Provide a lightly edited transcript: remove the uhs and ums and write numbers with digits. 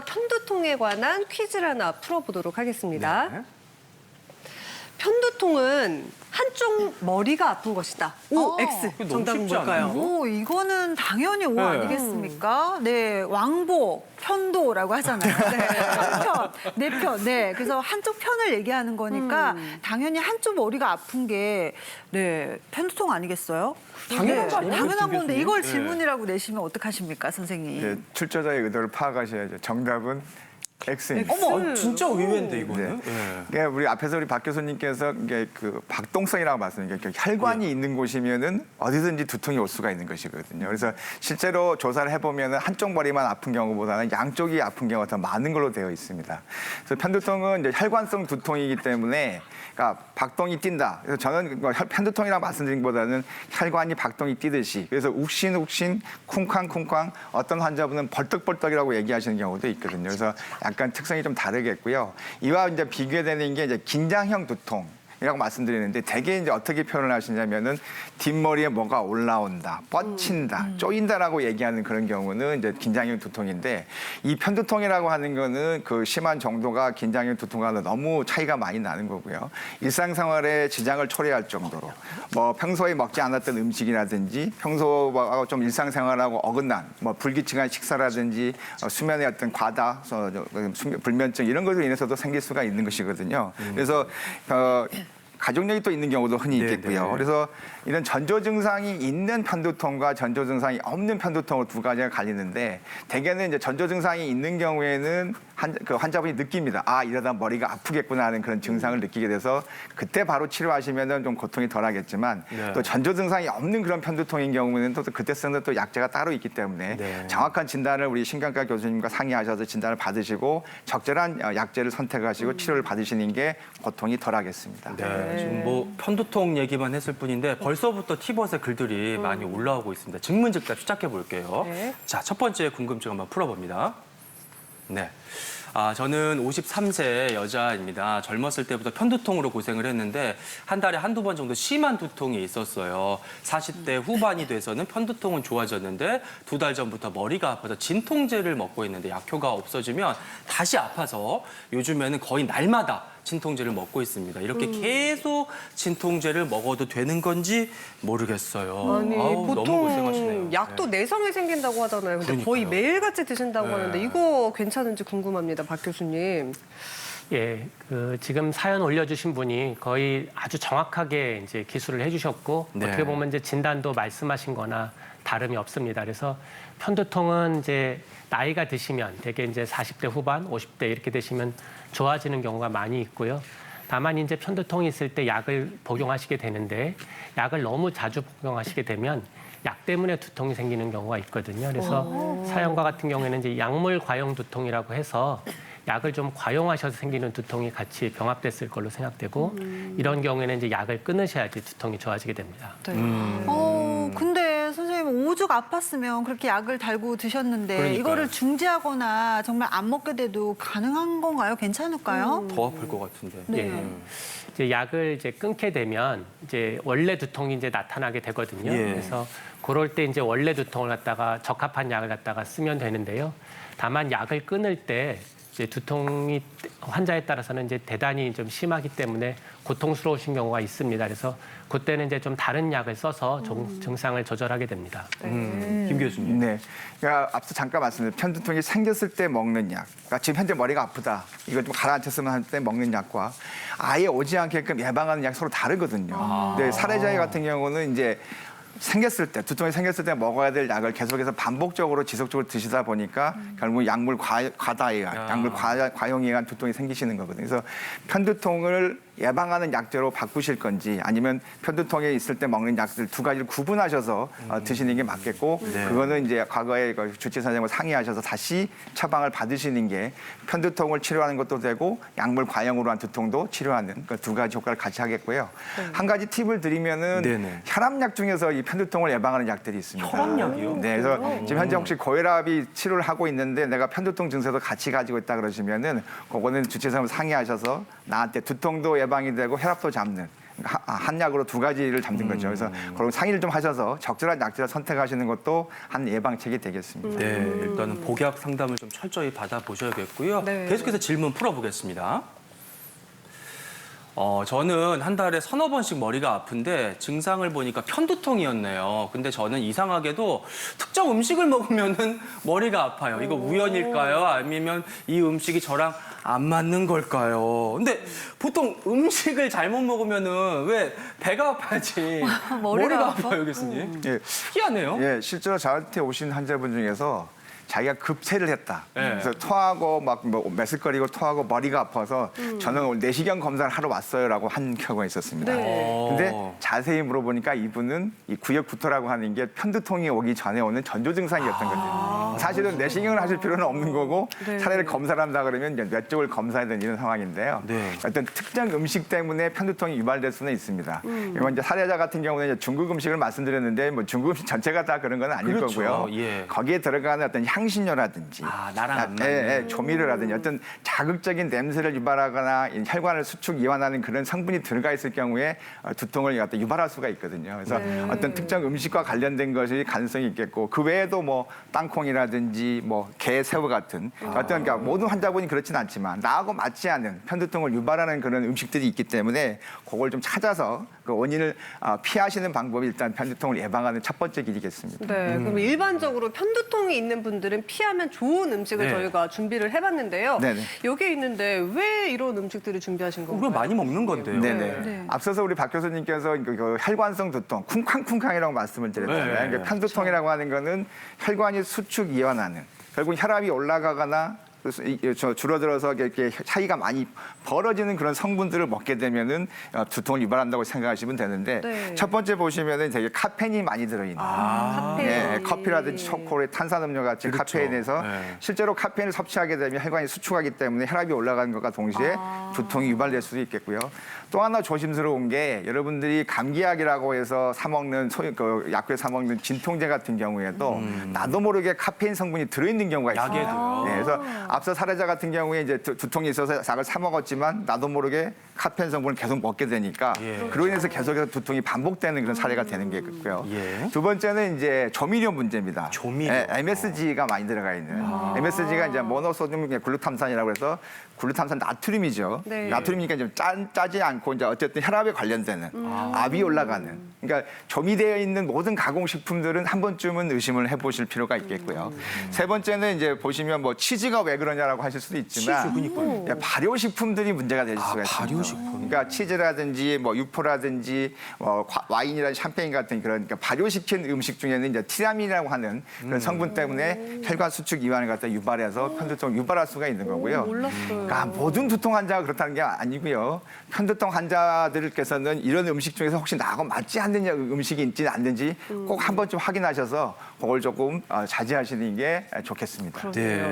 편두통에 관한 퀴즈를 하나 풀어보도록 하겠습니다. 네. 편두통은 한쪽 머리가 아픈 것이다. O, X. 너무 정답은 쉽지 뭘까요? 않나요? 오, 이거는 당연히 O 네. 아니겠습니까? 네, 왕복, 편도라고 하잖아요. 네, 내 편. 네, 그래서 한쪽 편을 얘기하는 거니까 당연히 한쪽 머리가 아픈 게 네, 편두통 아니겠어요? 당연한 거 아니에요? 당연한 건데 이걸 네. 질문이라고 내시면 어떡하십니까, 선생님? 네, 출제자의 의도를 파악하셔야죠. 정답은 X입니다. 어머, 진짜 의외인데 이거는. 네. 예. 그러니까 우리 앞에서 우리 박 교수님께서 이게 그 박동성이라고 말씀드린 게 혈관이 있는 곳이면은 어디든지 두통이 올 수가 있는 것이거든요. 그래서 실제로 조사를 해보면은 한쪽 머리만 아픈 경우보다는 양쪽이 아픈 경우가 더 많은 걸로 되어 있습니다. 그래서 편두통은 이제 혈관성 두통이기 때문에 그러니까 박동이 뛴다. 그래서 저는 편두통이라고 말씀드린 것보다는 혈관이 박동이 뛰듯이 그래서 욱신욱신 쿵쾅쿵쾅 어떤 환자분은 벌떡벌떡이라고 얘기하시는 경우도 있거든요. 그래서 약간 특성이 좀 다르겠고요. 이와 이제 비교되는 게 이제 긴장형 두통. 이라고 말씀드리는데 대개 이제 어떻게 표현을 하시냐면은 뒷머리에 뭐가 올라온다, 뻗친다, 쪼인다라고 얘기하는 그런 경우는 이제 긴장형 두통인데 이 편두통이라고 하는 거는 그 심한 정도가 긴장형 두통과 너무 차이가 많이 나는 거고요. 일상생활에 지장을 초래할 정도로 뭐 평소에 먹지 않았던 음식이라든지 평소하고 좀 일상생활하고 어긋난 뭐 불규칙한 식사라든지 수면의 어떤 과다, 불면증 이런 것으로 인해서도 생길 수가 있는 것이거든요. 그래서 가족력이 또 있는 경우도 흔히 있겠고요. 네네. 그래서 이런 전조 증상이 있는 편두통과 전조 증상이 없는 편두통으로 두 가지가 갈리는데 대개는 이제 전조 증상이 있는 경우에는 그 환자분이 느낍니다. 아, 이러다 머리가 아프겠구나 하는 그런 증상을 느끼게 돼서 그때 바로 치료하시면은 좀 고통이 덜하겠지만 네. 또 전조 증상이 없는 그런 편두통인 경우에는 또 그때 쓰는 또 약제가 따로 있기 때문에 네. 정확한 진단을 우리 신경과 교수님과 상의하셔서 진단을 받으시고 적절한 약제를 선택하시고 치료를 받으시는 게 고통이 덜하겠습니다. 네, 지금 뭐 편두통 얘기만 했을 뿐인데 벌써부터 티벗에 글들이 많이 올라오고 있습니다. 증문즉답 시작해 볼게요. 네. 자, 첫 번째 궁금증 한번 풀어봅니다. 네. 저는 53세 여자입니다. 젊었을 때부터 편두통으로 고생을 했는데 한 달에 한두 번 정도 심한 두통이 있었어요. 40대 후반이 돼서는 편두통은 좋아졌는데 두 달 전부터 머리가 아파서 진통제를 먹고 있는데 약효가 없어지면 다시 아파서 요즘에는 거의 날마다 진통제를 먹고 있습니다. 이렇게 계속 진통제를 먹어도 되는 건지 모르겠어요. 아니, 아우, 너무 고생하시네요. 보통 약도 네. 내성에 생긴다고 하잖아요. 근데 거의 그러니까요. 매일같이 드신다고 네. 하는데 이거 괜찮은지 궁금합니다, 박 교수님. 예, 지금 사연 올려주신 분이 거의 아주 정확하게 이제 기술을 해주셨고 네. 어떻게 보면 이제 진단도 말씀하신-거나 다름이 없습니다. 그래서 편두통은 이제 나이가 드시면 대개 이제 40대 후반, 50대 이렇게 되시면 좋아지는 경우가 많이 있고요. 다만 이제 편두통이 있을 때 약을 복용하시게 되는데 약을 너무 자주 복용하시게 되면 약 때문에 두통이 생기는 경우가 있거든요. 그래서 사연과 같은 경우에는 이제 약물 과용 두통이라고 해서 약을 좀 과용하셔서 생기는 두통이 같이 병합됐을 걸로 생각되고 이런 경우에는 이제 약을 끊으셔야지 두통이 좋아지게 됩니다. 네. 근데 선생님 오죽 아팠으면 그렇게 약을 달고 드셨는데 그러니까요. 이거를 중지하거나 정말 안 먹게 돼도 가능한 건가요? 괜찮을까요? 더 아플 것 같은데. 예. 이제 약을 이제 끊게 되면 이제 원래 두통이 이제 나타나게 되거든요. 예. 그래서 그럴 때 이제 원래 두통을 갖다가 적합한 약을 갖다가 쓰면 되는데요. 다만 약을 끊을 때 이제 두통이 환자에 따라서는 이제 대단히 좀 심하기 때문에 고통스러우신 경우가 있습니다. 그래서 그때는 이제 좀 다른 약을 써서 증상을 조절하게 됩니다. 김 교수님. 네. 그러니까 앞서 잠깐 말씀드린 편두통이 생겼을 때 먹는 약. 그러니까 지금 현재 머리가 아프다. 이거 좀 가라앉혔으면 할 때 먹는 약과 아예 오지 않게끔 예방하는 약 서로 다르거든요. 근데 사례자 같은 경우는 이제 생겼을 때, 두통이 생겼을 때 먹어야 될 약을 계속해서 반복적으로 지속적으로 드시다 보니까 결국 약물 과다에 의한, 약물 과용에 의한 두통이 생기시는 거거든요. 그래서 편두통을 예방하는 약제로 바꾸실 건지 아니면 편두통에 있을 때 먹는 약들 두 가지를 구분하셔서 드시는 게 맞겠고 그거는 이제 과거에 주치 선생님과 상의하셔서 다시 처방을 받으시는 게 편두통을 치료하는 것도 되고 약물 과용으로 한 두통도 치료하는 그 두 가지 효과를 같이 하겠고요. 한 가지 팁을 드리면은 네네. 혈압약 중에서 이 편두통을 예방하는 약들이 있습니다. 혈압약이요? 네, 그래서 지금 현재 혹시 고혈압이 치료를 하고 있는데 내가 편두통 증세도 같이 가지고 있다 그러시면은 그거는 주치의사님 상의하셔서 나한테 두통도 예방이 되고 혈압도 잡는 한약으로 두 가지를 잡는 거죠. 그래서 그런 상의를 좀 하셔서 적절한 약재를 선택하시는 것도 한 예방책이 되겠습니다. 네, 일단은 복약 상담을 좀 철저히 받아보셔야겠고요. 네. 계속해서 질문 풀어보겠습니다. 저는 한 달에 서너 번씩 머리가 아픈데 증상을 보니까 편두통이었네요. 근데 저는 이상하게도 특정 음식을 먹으면은 머리가 아파요. 이거 우연일까요? 아니면 이 음식이 저랑 안 맞는 걸까요? 근데 보통 음식을 잘못 먹으면은 왜 배가 아파야지 머리가 아파요, 교수님? 예, 희한해요. 예, 실제로 저한테 오신 환자분 중에서 자기가 급체를 했다. 네. 그래서 토하고 막 뭐 메스꺼리고 토하고 머리가 아파서 저는 오늘 내시경 검사를 하러 왔어요라고 한 경우가 있었습니다. 근데 자세히 물어보니까 이분은 이 구역구토라고 하는 게 편두통이 오기 전에 오는 전조 증상이었던 거죠. 사실은 내시경을 하실 필요는 없는 거고 차라리 검사를 한다 그러면 이제 몇 쪽을 검사해야 되는 이런 상황인데요. 네. 어떤 특정 음식 때문에 편두통이 유발될 수는 있습니다. 이건 이제 사례자 같은 경우는 이제 중국 음식을 말씀드렸는데 뭐 중국 음식 전체가 다 그런 건 아닐 그렇죠. 거고요. 예. 거기에 들어가는 어떤 향신료라든지 나랑 안 맞는. 조미료라든지 어떤 자극적인 냄새를 유발하거나 혈관을 수축 이완하는 그런 성분이 들어가 있을 경우에 두통을 어떤 유발할 수가 있거든요. 그래서 어떤 특정 음식과 관련된 것이 가능성이 있겠고 그 외에도 뭐 땅콩이라든지 뭐 게, 새우 같은 어떤 그러니까 모든 환자분이 그렇지는 않지만 나하고 맞지 않는 편두통을 유발하는 그런 음식들이 있기 때문에 그걸 좀 찾아서 그 원인을 피하시는 방법이 일단 편두통을 예방하는 첫 번째 길이겠습니다. 네, 그럼 일반적으로 편두통이 있는 분들은 피하면 좋은 음식을 네. 저희가 준비를 해봤는데요. 네네. 여기에 있는데 왜 이런 음식들을 준비하신 건가요? 우리가 많이 먹는 건데요. 네네. 네. 앞서서 우리 박 교수님께서 그 혈관성 두통, 쿵쾅쿵쾅이라고 말씀을 드렸잖아요. 네. 그러니까 편두통이라고 하는 거는 혈관이 수축 이완하는 결국 혈압이 올라가거나 줄어들어서 이렇게 차이가 많이 벌어지는 그런 성분들을 먹게 되면은 두통을 유발한다고 생각하시면 되는데 네. 첫 번째 보시면은 되게 카페인이 많이 들어있는 카페인. 예, 커피라든지 초콜릿, 탄산음료 같이 그렇죠. 카페인에서 네. 실제로 카페인을 섭취하게 되면 혈관이 수축하기 때문에 혈압이 올라가는 것과 동시에 두통이 유발될 수도 있겠고요. 또 하나 조심스러운 게 여러분들이 감기약이라고 해서 사 먹는 그 약국에 사 먹는 진통제 같은 경우에도 나도 모르게 카페인 성분이 들어있는 경우가 있습니다. 약에도요? 네, 그래서 앞서 사례자 같은 경우에 이제 두통이 있어서 약을 사 먹었지만 나도 모르게 카페인 성분을 계속 먹게 되니까 예. 그로 인해서 계속해서 두통이 반복되는 그런 사례가 되는 게 있고요. 예. 두 번째는 이제 조미료 문제입니다. 조미료. 예, MSG가 많이 들어가 있는. MSG가 이제 모노소듐 글루탐산이라고 해서 글루탐산 나트륨이죠. 네. 나트륨이니까 좀 짜지 않고 이제 어쨌든 혈압에 관련되는 압이 올라가는. 그러니까 조미되어 있는 모든 가공식품들은 한 번쯤은 의심을 해보실 필요가 있겠고요. 세 번째는 이제 보시면 뭐 치즈가 왜 그러냐라고 하실 수도 있지만 예, 발효식품들이 문제가 되실 수가 있습니다. 발효식품. 그러니까 치즈라든지 뭐 육포라든지 와인이라든지 샴페인 같은 그런 그러니까 발효시킨 음식 중에는 이제 티라민이라고 하는 그런 성분 때문에 혈관 수축 이완을 갖다 유발해서 편두통을 유발할 수가 있는 거고요. 몰랐어요. 그러니까 모든 두통 환자가 그렇다는 게 아니고요. 편두통 환자들께서는 이런 음식 중에서 혹시 나하고 맞지 않는 음식이 있지는 않는지 꼭 한 번쯤 확인하셔서 그걸 조금 자제하시는 게 좋겠습니다. 네.